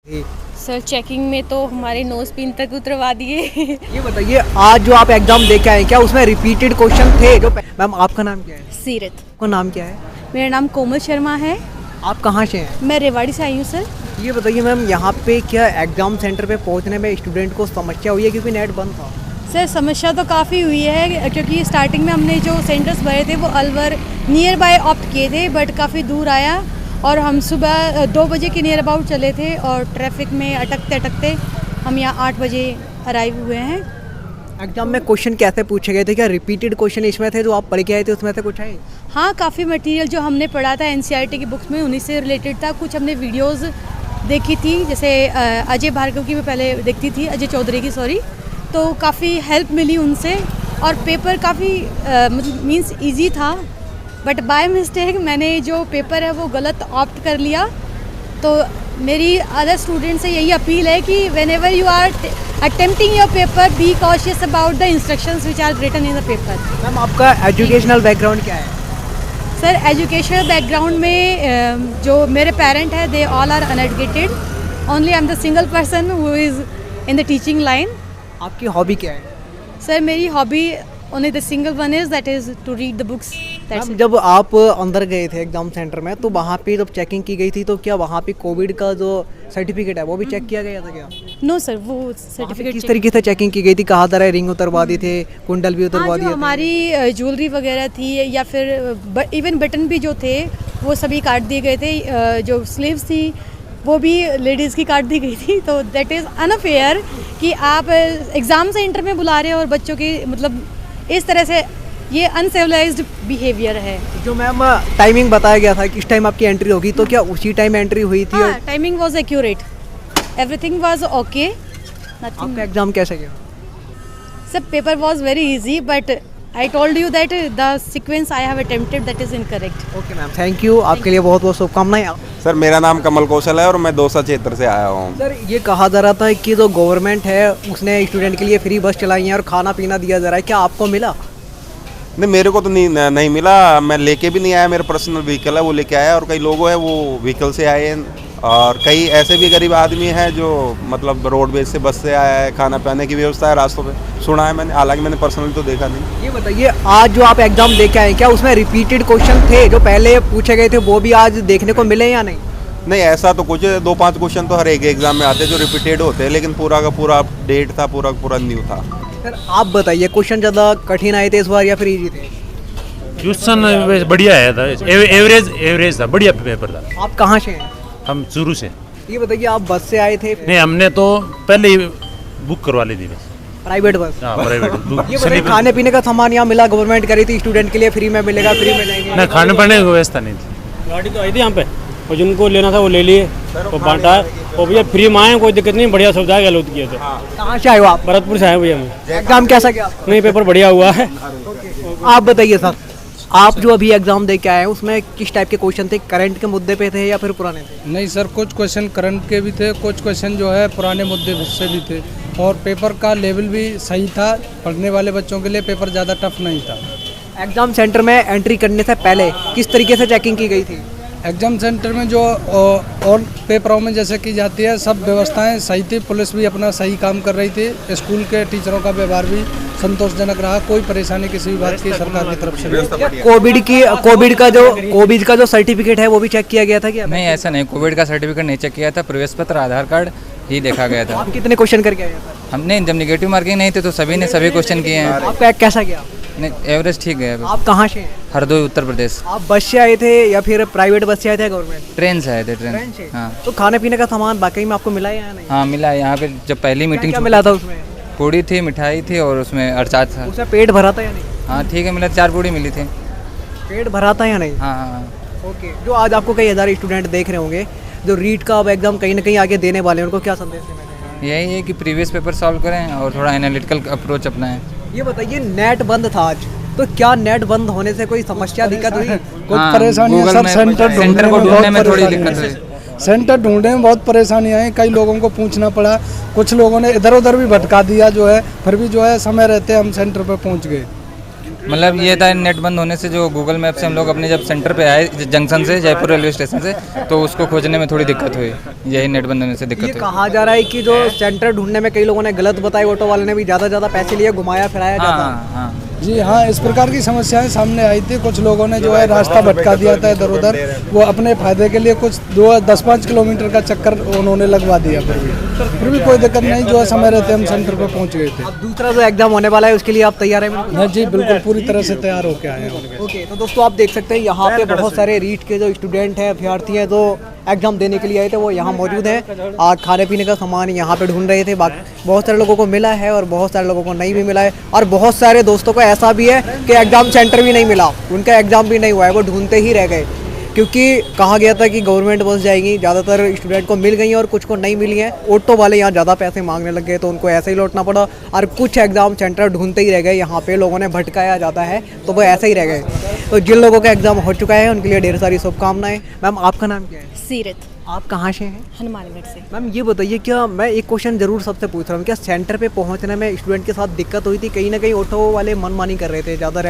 Sir checking में तो हमारे नोज पिन तक उतरवा दिए। ये बताइए, आज जो आप एग्जाम दे के आए क्या उसमें रिपीटेड क्वेश्चन थे जो? मैम आपका नाम क्या है? सीरत। आपका नाम क्या है? मेरा नाम कोमल शर्मा है। आप कहाँ से हैं? मैं रेवाड़ी से आई हूँ सर। ये बताइए मैम, यहाँ पे क्या एग्जाम सेंटर पे पहुँचने में स्टूडेंट को समस्या हुई है क्योंकि नेट बंद था? सर समस्या तो काफ़ी हुई है क्योंकि स्टार्टिंग में हमने जो सेंटर्स भरे थे वो अलवर नियर बाय ऑप्ट किए थे, बट काफ़ी दूर आया और हम सुबह 2 बजे के नियर अबाउट चले थे और ट्रैफिक में अटकते अटकते हम यहाँ 8 बजे अराइव हुए हैं। एग्जाम में क्वेश्चन कैसे पूछे गए थे? क्या रिपीटेड क्वेश्चन इसमें थे जो आप पढ़ के आए थे उसमें से कुछ आए? हाँ, काफ़ी मटेरियल जो हमने पढ़ा था एनसीईआरटी की बुक्स में उन्हीं से रिलेटेड था। कुछ हमने वीडियोस देखी थी, जैसे अजय भार्गव की मैं पहले देखती थी, अजय चौधरी की सॉरी, तो काफ़ी हेल्प मिली उनसे और पेपर काफ़ी मतलब मीन्स ईजी था, बट बाय मिस्टेक मैंने जो पेपर है वो गलत ऑप्ट कर लिया। तो मेरी अदर स्टूडेंट से यही अपील है कि whenever you are attempting your paper be cautious about the instructions which are written in the paper. Ma'am आपका एजुकेशनल बैकग्राउंड क्या है? सर एजुकेशनल बैकग्राउंड में जो मेरे पेरेंट हैं they all are uneducated, only I am the single person who is in the teaching line. आपकी hobby क्या है? सर मेरी hobby only the single one is that is to read the books. Ma'am जब आप अंदर गए थे exam centre में तो वहाँ पे जब चेकिंग की गई थी तो क्या वहाँ पे कोविड का जो सर्टिफिकेट है वो भी चेक किया गया था क्या? नो सर, वो वहाँ पे सर्टिफिकेट किस तरीके से चेकिंग की गई थी? कहा जा रहा है रिंग उतरवा दी थे, कुंडल भी उतरवा दिए थे। हमारी ज्वेलरी वगैरह थी या फिर इवन बटन भी जो थे वो सभी काट दिए गए थे। जो स्लीव्स थी वो भी लेडीज़ की काट दी गई थी। तो दैट इज़ अनफेयर कि आप एग्ज़ाम सेंटर में बुला रहे हो और बच्चों की मतलब इस तरह से, ये अनसिविलाइज्ड बिहेवियर है। जो मैम टाइमिंग बताया गया था कि इस टाइम आपकी एंट्री होगी, तो क्या उसी टाइम एंट्री हुई थी? हाँ, timing was accurate, everything was okay. आपका एग्जाम कैसे गया? सब paper was very easy, but I told you that the sequence I have attempted that is incorrect. Okay ma'am, thank you. आपके लिए बहुत बहुत शुभकामनाएं। सर मेरा नाम कमल कौशल है और मैं दौसा क्षेत्र से आया हूँ। सर ये कहा जा रहा था कि जो गवर्नमेंट है उसने स्टूडेंट के लिए फ्री बस चलाई है और खाना पीना दिया जा रहा है, क्या आपको मिला? नहीं, मेरे को तो नहीं मिला। मैं लेके भी नहीं आया, मेरा पर्सनल व्हीकल है वो लेके आया, और कई लोग हैं वो व्हीकल से आए हैं, और कई ऐसे भी गरीब आदमी हैं जो मतलब रोडवेज से बस से आया है। खाना पाने की व्यवस्था है रास्तों पे, सुना है मैंने, हालांकि मैंने पर्सनली तो देखा नहीं। ये बताइए, आज जो आप एग्जाम दे के आए क्या उसमें रिपीटेड क्वेश्चन थे जो पहले पूछे गए थे वो भी आज देखने को मिले या नहीं? नहीं, ऐसा तो कुछ 2-5 क्वेश्चन तो हर एक एग्जाम में आते हैं जो रिपीटेड होते हैं, लेकिन पूरा का पूरा अपडेट था, पूरा का पूरा न्यू था। सर आप बताइए, क्वेश्चन ज़्यादा कठिन आए थे इस बार या फिर इजी थे? क्वेश्चन बढ़िया आया था, एवरेज था, बढ़िया पेपर था। आप कहाँ से हैं? हम चूरू से। ये बताइए, आप बस से आए थे? नहीं, हमने तो पहले ही बुक करवा ली थी बस। Private bus? हाँ, प्राइवेट ये बताइए, खाने पीने का सामान यहाँ मिला? गवर्नमेंट करी थी स्टूडेंट के लिए फ्री में मिलेगा, फ्री में लेंगे? ना, खाने पाने की व्यवस्था नहीं थी। गाड़ी तो आई थी यहाँ पे और जिनको लेना था वो ले लिए और बांटा है, और भैया फ्री में आए, कोई दिक्कत नहीं, बढ़िया सुविधा गलत किए थे। कहाँ से आए हो आप? भरतपुर से आए भैया मैं। एग्जाम कैसा गया? नहीं, पेपर बढ़िया हुआ है। आप बताइए सर, आप जो अभी एग्जाम दे के आए हैं उसमें किस टाइप के क्वेश्चन थे? करंट के मुद्दे पे थे या फिर पुराने थे? नहीं सर, कुछ क्वेश्चन करंट के भी थे, कुछ क्वेश्चन जो है पुराने मुद्दे से भी थे, और पेपर का लेवल भी सही था। पढ़ने वाले बच्चों के लिए पेपर ज़्यादा टफ नहीं था। एग्जाम सेंटर में एंट्री करने से पहले किस तरीके से चेकिंग की गई थी? एग्जाम सेंटर में जो और पेपरों में जैसे की जाती है सब व्यवस्थाएं सही थी। पुलिस भी अपना सही काम कर रही थी, स्कूल के टीचरों का व्यवहार भी संतोषजनक रहा, कोई परेशानी किसी भी बात की सरकार की तरफ से नहीं। कोविड का जो सर्टिफिकेट है वो भी चेक किया गया था क्या? नहीं, ऐसा नहीं, कोविड का सर्टिफिकेट नहीं चेक किया था, प्रवेश पत्र, आधार कार्ड ही देखा गया था। आप कितने क्वेश्चन करके आए सर? हमने जब निगेटिव मार्किंग नहीं थे तो सभी ने सभी क्वेश्चन किए हैं। आपका कैसा गया? नहीं, एवरेज ठीक है। आप कहाँ से हैं? हरदोई, उत्तर प्रदेश। आप बस से आए थे या फिर प्राइवेट बस से आए थे? गवर्नमेंट ट्रेन से आए थे। ट्रेन से? हाँ। तो खाने पीने का सामान वाकई में आपको मिला है या नहीं? हाँ, मिला है। यहाँ पे जब पहली मीटिंग क्या मिला था उसमें? पूड़ी थी, मिठाई थी और उसमें अचार था। उसमें पेट भरा था या नहीं? हाँ ठीक है, मिला, 4 पूड़ी मिली थी। पेट भरा था या नहीं? हाँ। ओके। जो आज आपको कई हज़ार स्टूडेंट देख रहे होंगे जो रीट का अब एग्जाम कहीं ना कहीं आगे देने वाले हैं, उनको क्या संदेश देना चाहेंगे? यही है कि प्रीवियस पेपर सॉल्व करें और थोड़ा एनालिटिकल अप्रोच अपनाएं। ये बताइए, नेट बंद था आज, तो क्या नेट बंद होने से कोई समस्या दिक्कत हुई? कुछ परेशानी है सर, सेंटर को ढूंढने में थोड़ी दिक्कत हुई। सेंटर ढूंढने में बहुत परेशानी आई, कई लोगों को पूछना पड़ा, कुछ लोगों ने इधर उधर भी भटका दिया जो है, फिर भी जो है समय रहते हम सेंटर पर पहुंच गए। मतलब ये था नेट बंद होने से जो गूगल मैप से हम लोग अपने जब सेंटर पे आए जंक्शन से जयपुर रेलवे स्टेशन से, तो उसको खोजने में थोड़ी दिक्कत हुई, यही नेट बंद होने से ये दिक्कत हुई। कहा जा रहा है कि जो सेंटर ढूंढने में कई लोगों ने गलत बताया, ऑटो वाले ने भी ज़्यादा पैसे लिए, घुमाया फिराया हाँ ज़्यादा। हाँ जी हाँ, इस प्रकार की समस्याएं सामने आई थी। कुछ लोगों ने जो है रास्ता भटका दिया था इधर उधर, वो अपने फायदे के लिए कुछ 10-5 किलोमीटर का चक्कर उन्होंने लगवा दिया। फिर भी कोई दिक्कत नहीं, जो है समय रहते हम सेंटर पर पहुंच गए थे। अब दूसरा जो एग्जाम होने वाला है उसके लिए आप तैयार हैं बिल्कुल? हाँ जी, बिल्कुल पूरी तरह से तैयार होके आए हैं। ओके, तो दोस्तों आप देख सकते हैं यहाँ पे बहुत सारे रीट के जो स्टूडेंट हैं, अभ्यर्थी हैं, जो एग्जाम देने के लिए आए थे, वो यहाँ मौजूद हैं। आज खाने पीने का सामान यहाँ पे ढूंढ रहे थे। बहुत सारे लोगों को मिला है और बहुत सारे लोगों को नहीं भी मिला है, और बहुत सारे दोस्तों को ऐसा भी है कि एग्ज़ाम सेंटर भी नहीं मिला, उनका एग्ज़ाम भी नहीं हुआ है, वो ढूंढते ही रह गए। क्योंकि कहा गया था कि गवर्नमेंट बस जाएगी, ज़्यादातर स्टूडेंट को मिल गई हैं और कुछ को नहीं मिली हैं। ऑटो वाले यहाँ ज़्यादा पैसे मांगने लग गए तो उनको ऐसे ही लौटना पड़ा, और कुछ एग्ज़ाम सेंटर ढूंढते ही रह गए। यहाँ पे लोगों ने भटकाया जाता है तो वो ऐसे ही रह गए। तो जिन लोगों का एग्ज़ाम हो चुका है उनके लिए ढेर सारी शुभकामनाएं। मैम आपका नाम क्या है? सीरत, आप कहाँ से हैं? हनुमानगढ़ से। मैम ये बताइए, क्या मैं एक क्वेश्चन जरूर सबसे पूछ रहा हूँ, क्या सेंटर पे पहुँचने में स्टूडेंट के साथ दिक्कत हुई थी? कहीं ना कहीं ऑटो वाले मनमानी कर रहे थे, ज़्यादा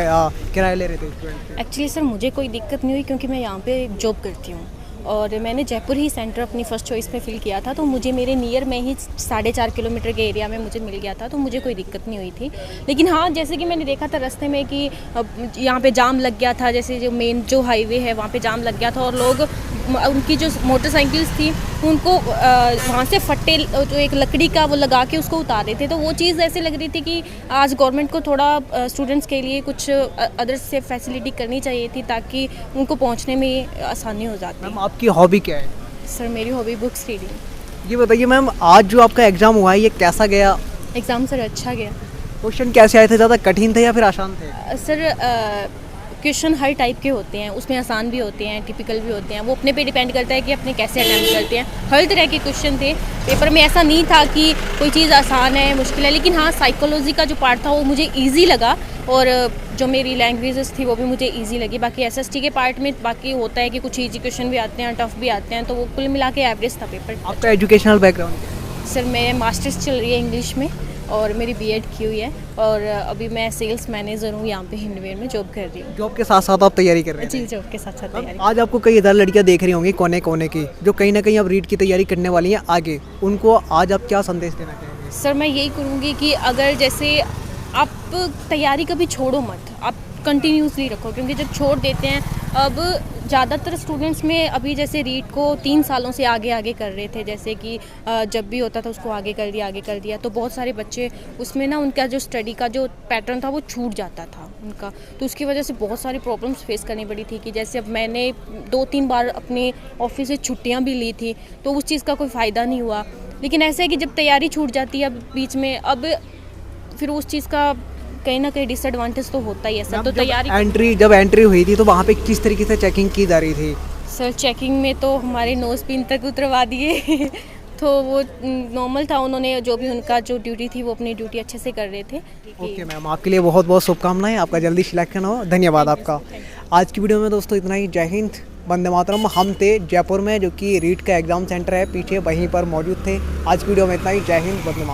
किराया ले रहे थे स्टूडेंट से? एक्चुअली सर मुझे कोई दिक्कत नहीं हुई, क्योंकि मैं यहाँ पे जॉब करती हूँ और मैंने जयपुर ही सेंटर अपनी फ़र्स्ट चॉइस में फिल किया था, तो मुझे मेरे नियर में ही 4.5 किलोमीटर के एरिया में मुझे मिल गया था, तो मुझे कोई दिक्कत नहीं हुई थी। लेकिन हाँ, जैसे कि मैंने देखा था रास्ते में कि यहाँ पे जाम लग गया था, जैसे जो मेन जो हाईवे है वहाँ पे जाम लग गया था, और लोग उनकी जो मोटरसाइकिल्स थी उनको वहाँ से फट्टे जो एक लकड़ी का वो लगा के उसको उतार रहे थे। तो वो चीज़ ऐसे लग रही थी कि आज गवर्नमेंट को थोड़ा स्टूडेंट्स के लिए कुछ अदर से फैसिलिटी करनी चाहिए थी, ताकि उनको पहुँचने में आसानी हो जाती। मैम आपकी हॉबी क्या है? सर मेरी हॉबी बुक्स रीडिंग। ये बताइए मैम, आज जो आपका एग्ज़ाम हुआ है ये कैसा गया? एग्ज़ाम सर अच्छा गया। क्वेश्चन कैसे आए थे? ज़्यादा कठिन थे या फिर आसान थे? सर क्वेश्चन हर टाइप के होते हैं, उसमें आसान भी होते हैं, टिपिकल भी होते हैं, वो अपने पे डिपेंड करता है कि अपने कैसे अटेम्प्ट करते हैं। हर तरह के क्वेश्चन थे पेपर में, ऐसा नहीं था कि कोई चीज़ आसान है मुश्किल है। लेकिन हाँ, साइकोलॉजी का जो पार्ट था वो मुझे ईजी लगा, और जो मेरी लैंग्वेजेस थी वो भी मुझे ईजी लगी। बाकी एसएसटी के पार्ट में बाकी होता है कि कुछ ईजी क्वेश्चन भी आते हैं, टफ भी आते हैं, तो वो कुल मिला के एवरेज था पेपर। आपका एजुकेशनल बैकग्राउंड क्या है? सर मेरे मास्टर्स चल रही है इंग्लिश में, और मेरी बीएड की हुई है, और अभी मैं सेल्स मैनेजर हूँ यहाँ पे हिंडवेयर में, जॉब कर रही हूँ। जॉब के साथ साथ आप तैयारी कर रहे हैं? जी, जॉब के साथ साथ तैयारी। आज आपको कई इधर लड़कियां देख रही होंगी कोने कोने की, जो कहीं ना कहीं अब रीट की तैयारी करने वाली हैं आगे, उनको आज आप क्या संदेश देना चाहेंगे? सर मैं यही करूँगी कि अगर जैसे आप तैयारी कभी छोड़ो मत, आप कंटिन्यूसली रखो, क्योंकि जब छोड़ देते हैं, अब ज़्यादातर स्टूडेंट्स में अभी जैसे रीट को 3 सालों से आगे कर रहे थे, जैसे कि जब भी होता था उसको आगे कर दिया, तो बहुत सारे बच्चे उसमें ना उनका जो स्टडी का जो पैटर्न था वो छूट जाता था उनका, तो उसकी वजह से बहुत सारी प्रॉब्लम्स फेस करनी पड़ी थी। कि जैसे अब मैंने 2-3 बार अपने ऑफिस से छुट्टियाँ भी ली थी, तो उस चीज़ का कोई फ़ायदा नहीं हुआ। लेकिन ऐसा है कि जब तैयारी छूट जाती है अब बीच में, अब फिर उस चीज़ का कहीं ना कहीं डिसएडवांटेज तो होता ही है सर। तो तैयारी जब एंट्री हुई थी तो वहाँ पे किस तरीके से चेकिंग की जा रही थी? सर चेकिंग में तो हमारे नोज पिन तक उतरवा दिए तो वो नॉर्मल था, उन्होंने जो भी उनका जो ड्यूटी थी वो अपनी ड्यूटी अच्छे से कर रहे थे। ओके मैम, आपके लिए बहुत बहुत शुभकामनाएं, आपका जल्दी सिलेक्शन हो। धन्यवाद आपका। आज की वीडियो में दोस्तों इतना ही। जय हिंद, वंदे मातरम। हम थे जयपुर में, जो कि रीट का एग्ज़ाम सेंटर है पीछे, वहीं पर मौजूद थे। आज की वीडियो में इतना ही। जय हिंद, वंदे मातरम।